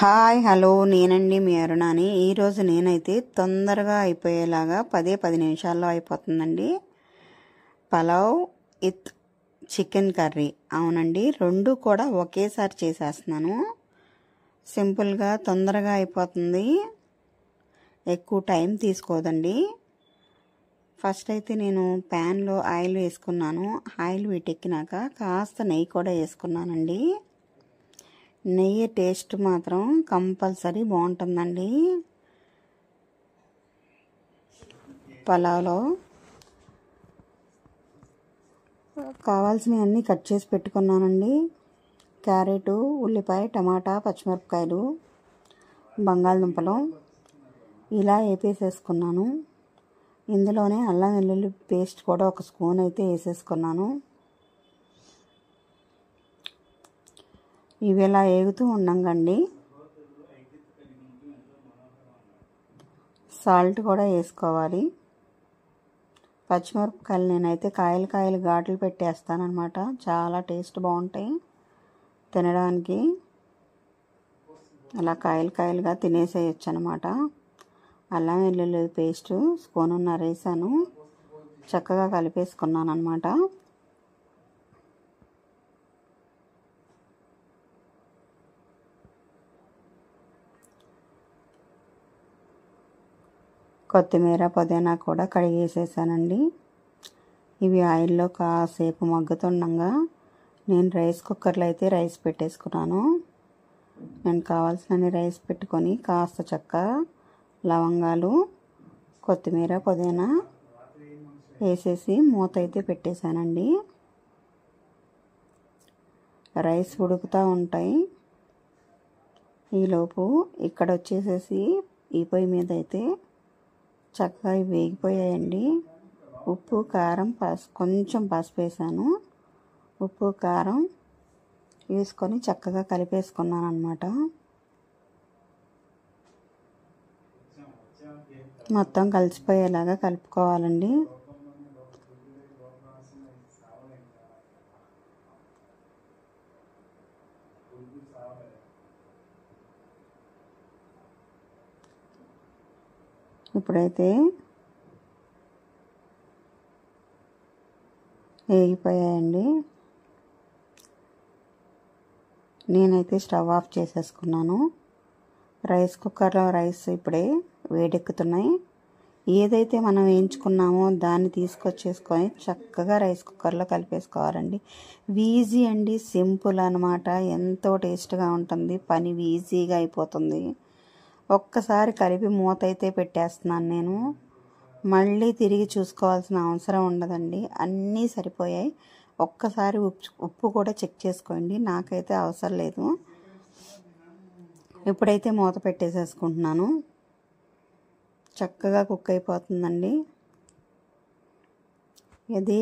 Hi hello నేనండి మీ అరుణాని. ఈరోజు నేనైతే తొందరగా అయిపోయేలాగా 10 నిమిషాల్లో అయిపోతుందండి పలావ్ విత్ చికెన్ కర్రీ. అవునండి, రెండు కూడా ఒకేసారి చేసేస్తున్నాను. సింపుల్గా తొందరగా అయిపోతుంది, ఎక్కువ టైం తీసుకోదండి. ఫస్ట్ అయితే నేను ప్యాన్లో ఆయిల్ వేసుకున్నాను. ఆయిల్ వీటెక్కినాక కాస్త నెయ్యి కూడా వేసుకున్నానండి. నెయ్యి టేస్ట్ మాత్రం కంపల్సరీ బాగుంటుందండి పలావ్లో. కావాల్సినవన్నీ కట్ చేసి పెట్టుకున్నానండి. క్యారెట్, ఉల్లిపాయ, టమాటా, పచ్చిమిరపకాయలు, బంగాళదుంపలు ఇలా వేపేసేసుకున్నాను. ఇందులోనే అల్లం వెల్లుల్లి పేస్ట్ కూడా ఒక స్పూన్ అయితే వేసేసుకున్నాను. ఇవి ఇలా వేగుతూ ఉండంగండి సాల్ట్ కూడా వేసుకోవాలి. పచ్చిమిరపకాయలు నేనైతే కాయలు ఘాట్లు పెట్టేస్తానమాట. చాలా టేస్ట్ బాగుంటాయి తినడానికి. అలా కాయలుగా తినేసేయచ్చు అనమాట. అల్లం వెల్లుల్లి పేస్ట్ స్పూనున్నర వేసాను. చక్కగా కలిపేసుకున్నాను అనమాట. కొత్తిమీర, పుదీనా కూడా కడిగేసేసానండి. ఇవి ఆయిల్లో కాసేపు మగ్గుతుండగా నేను రైస్ కుక్కర్లో అయితే రైస్ పెట్టేసుకున్నాను. నేను కావాల్సిన రైస్ పెట్టుకొని కాస్త చెక్క, లవంగాలు, కొత్తిమీర, పుదీనా వేసేసి మూత అయితే పెట్టేశానండి. రైస్ ఉడుకుతూ ఉంటాయి. ఈలోపు ఇక్కడ వచ్చేసేసి ఈ పొయ్యి మీద అయితే చక్కగా వేగిపోయాయండి. ఉప్పు, కారం, కొంచెం పసుపు వేసాను. ఉప్పు, కారం వేసుకొని చక్కగా కలిపేసుకున్నాను అనమాట. మొత్తం కలిసిపోయేలాగా కలుపుకోవాలండి. ఇప్పుడైతే వేగిపోయాయండి. నేనైతే స్టవ్ ఆఫ్ చేసేసుకున్నాను. రైస్ కుక్కర్లో రైస్ ఇప్పుడే వేడెక్కుతున్నాయి. ఏదైతే మనం వేయించుకున్నామో దాన్ని తీసుకొచ్చేసుకొని చక్కగా రైస్ కుక్కర్లో కలిపేసుకోవాలండి. ఈజీ అండి, సింపుల్ అనమాట. ఎంతో టేస్ట్గా ఉంటుంది. పని ఈజీగా అయిపోతుంది. ఒక్కసారి కలిపి మూత అయితే పెట్టేస్తున్నాను నేను. మళ్ళీ తిరిగి చూసుకోవాల్సిన అవసరం ఉండదండి. అన్నీ సరిపోయాయి. ఒక్కసారి ఉప్పు కూడా చెక్ చేసుకోండి. నాకైతే అవసరం లేదు. ఇప్పుడైతే మూత పెట్టేసేసుకుంటున్నాను. చక్కగా కుక్ అయిపోతుందండి. ఇది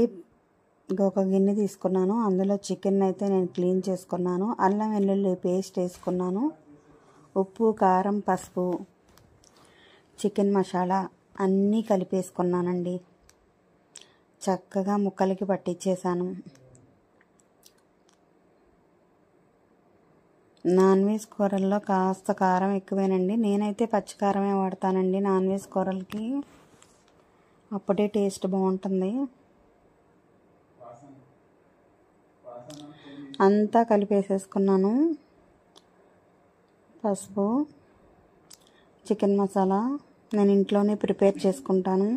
ఒక గిన్నె తీసుకున్నాను. అందులో చికెన్ అయితే నేను క్లీన్ చేసుకున్నాను. అల్లం వెల్లుల్లి పేస్ట్ వేసుకున్నాను. ఉప్పు, కారం, పసుపు, చికెన్ మసాలా అన్నీ కలిపేసుకున్నానండి. చక్కగా ముక్కలకి పట్టించేసాను. నాన్ వెజ్ కూరల్లో కాస్త కారం ఎక్కువేనండి. నేనైతే పచ్చికారమే వాడతానండి నాన్ వెజ్ కూరలకి. అప్పుడే టేస్ట్ బాగుంటుంది. అంతా కలిపేసేసుకున్నాను. పసుపు, చికెన్ మసాలా నేను ఇంట్లోనే ప్రిపేర్ చేసుకుంటాను.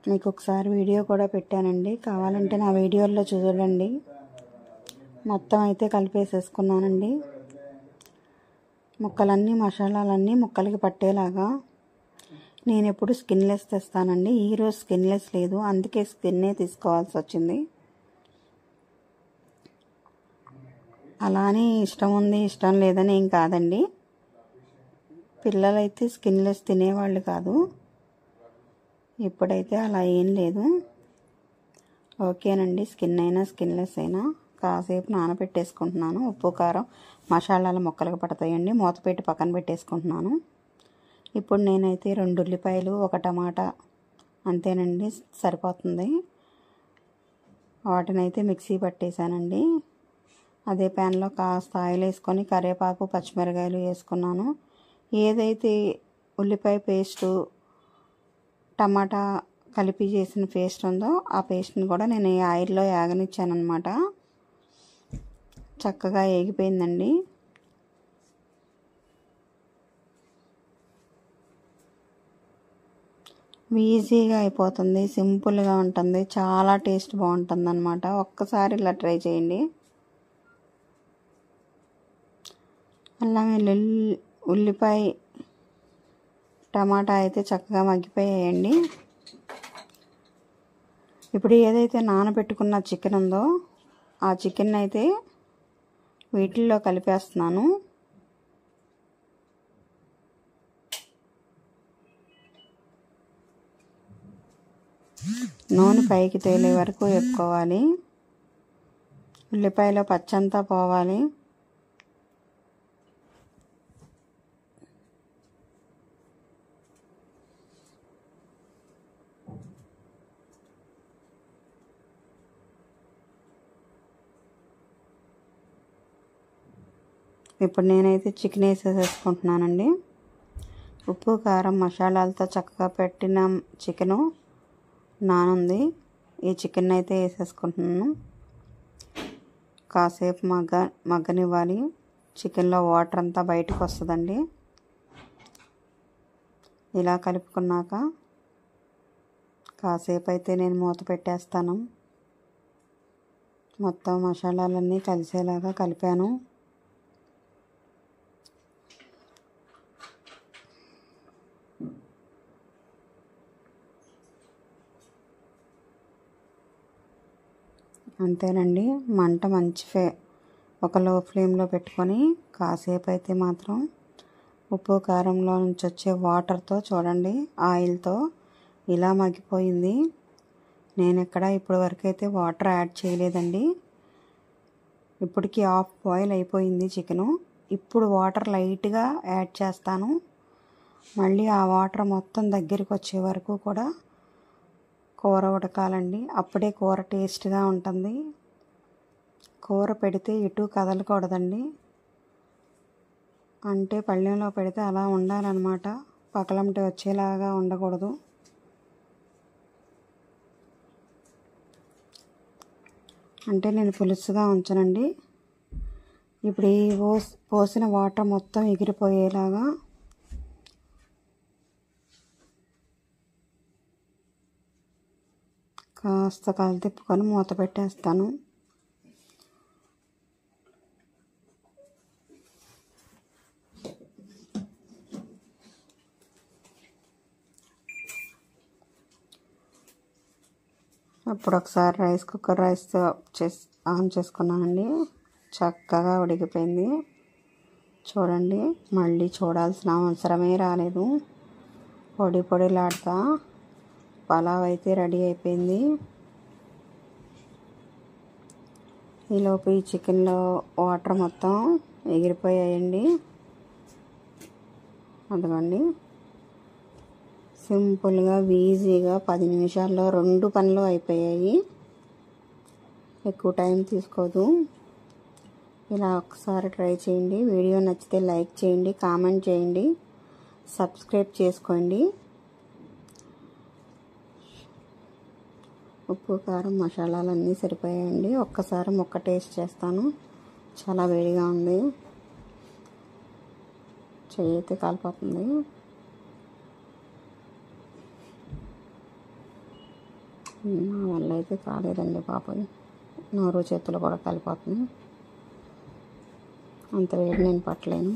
మీకు ఒకసారి వీడియో కూడా పెట్టానండి, కావాలంటే నా వీడియోల్లో చూడండి. మొత్తం అయితే కలిపేసేసుకున్నానండి. ముక్కలన్నీ, మసాలాలన్నీ ముక్కలకి పట్టేలాగా. నేను ఎప్పుడు స్కిన్లెస్ తెస్తానండి. ఈరోజు స్కిన్లెస్ లేదు, అందుకే స్కిన్నే తీసుకోవాల్సి వచ్చింది. అలానే ఇష్టం ఉంది ఇష్టం లేదని ఏం కాదండి. పిల్లలైతే స్కిన్లెస్ తినేవాళ్ళు కాదు. ఇప్పుడైతే అలా ఏం లేదు. ఓకేనండి, స్కిన్ అయినా స్కిన్లెస్ అయినా కాసేపు నానబెట్టేసుకుంటున్నాను. ఉప్పు, కారం, మసాలాలు ముక్కలకు పడతాయండి. మూత పెట్టి పక్కన పెట్టేసుకుంటున్నాను. ఇప్పుడు నేనైతే 2 ఉల్లిపాయలు, 1 టమాటా అంతేనండి, సరిపోతుంది. వాటినైతే మిక్సీ పట్టేశానండి. అదే ప్యాన్లో కాస్త ఆయిల్ వేసుకొని కరివేపాకు పచ్చిమిరకాయలు వేసుకున్నాను. ఏదైతే ఉల్లిపాయ పేస్టు టమాటా కలిపి చేసిన పేస్ట్ ఉందో ఆ పేస్ట్ని కూడా నేను ఈ ఆయిల్లో వేగనిచ్చాను అనమాట. చక్కగా వేగిపోయిందండి. ఈజీగా అయిపోతుంది, సింపుల్గా ఉంటుంది, చాలా టేస్ట్ బాగుంటుంది అనమాట. ఒక్కసారి ఇలా ట్రై చేయండి. అల్లం వెల్లుల్లి ఉల్లిపాయ టమాటా అయితే చక్కగా మగ్గిపోయాయండి. ఇప్పుడు ఏదైతే నానబెట్టుకున్న చికెన్ ఉందో ఆ చికెన్ అయితే వీటిల్లో కలిపేస్తున్నాను. నూనె పైకి తేలే వరకు వేపుకోవాలి. ఉల్లిపాయలో పచ్చంతా పోవాలి. ఇప్పుడు నేనైతే చికెన్ వేసేసుకుంటున్నానండి. ఉప్పు కారం మసాలాలతో చక్కగా పెట్టిన చికెను నానుంది. ఈ చికెన్ అయితే వేసేసుకుంటున్నాను. కాసేపు మగ్గనివ్వాలి. చికెన్లో వాటర్ అంతా బయటకు వస్తుందండి. ఇలా కలుపుకున్నాక కాసేపు అయితే నేను మూత పెట్టేస్తాను. మొత్తం మసాలాలన్నీ కలిసేలాగా కలిపాను. అంతేనండి. మంట మంచి ఒక లో ఫ్లేమ్లో పెట్టుకొని కాసేపు అయితే మాత్రం ఉప్పు కారంలో నుంచి వచ్చే వాటర్తో చూడండి ఆయిల్తో ఇలా మగ్గిపోయింది. నేను ఇక్కడ ఇప్పటి వరకు అయితే వాటర్ యాడ్ చేయలేదండి. ఇప్పటికి హాఫ్ బాయిల్ అయిపోయింది చికెను. ఇప్పుడు వాటర్ లైట్గా యాడ్ చేస్తాను. మళ్ళీ ఆ వాటర్ మొత్తం దగ్గరికి వచ్చే వరకు కూడా కూర ఉడకాలండి. అప్పుడే కూర టేస్ట్గా ఉంటుంది. కూర పెడితే ఎటు కదలకూడదండి. అంటే పళ్ళెంలో పెడితే అలా ఉండాలన్నమాట. పక్కలంటే వచ్చేలాగా ఉండకూడదు. అంటే నేను పులుసుగా ఉంచనండి. ఇప్పుడు ఈ పోసిన వాటర్ మొత్తం ఎగిరిపోయేలాగా కాస్త తిప్పుకొని మూత పెట్టేస్తాను. అప్పుడు ఒకసారి రైస్ ఆన్ చేసుకున్నానండి. చక్కగా ఉడికిపోయింది. చూడండి, మళ్ళీ చూడాల్సిన అవసరమే రాలేదు. పొడి పొడిలాడుతా పలావ్ అయితే రెడీ అయిపోయింది. ఈలోపు ఈ చికెన్లో వాటర్ మొత్తం ఎగిరిపోయాయండి. అదిగోండి, సింపుల్గా ఈజీగా 10 నిమిషాల్లో 2 పనులు అయిపోయాయి. ఎక్కువ టైం తీసుకోదు. ఇలా ఒకసారి ట్రై చేయండి. వీడియో నచ్చితే లైక్ చేయండి, కామెంట్ చేయండి, సబ్స్క్రైబ్ చేసుకోండి. ఉప్పు కారం మసాలాలన్నీ సరిపోయాయండి. ఒక్కసారి ముక్క టేస్ట్ చేస్తాను. చాలా వేడిగా ఉంది. చెయ్యి అయితే కాలిపోతుంది. నా వల్ల అయితే కాలేదండి పాపం. నోరు చేతులు కూడా కాలిపోతుంది. అంత వేడి నేను పట్టలేను.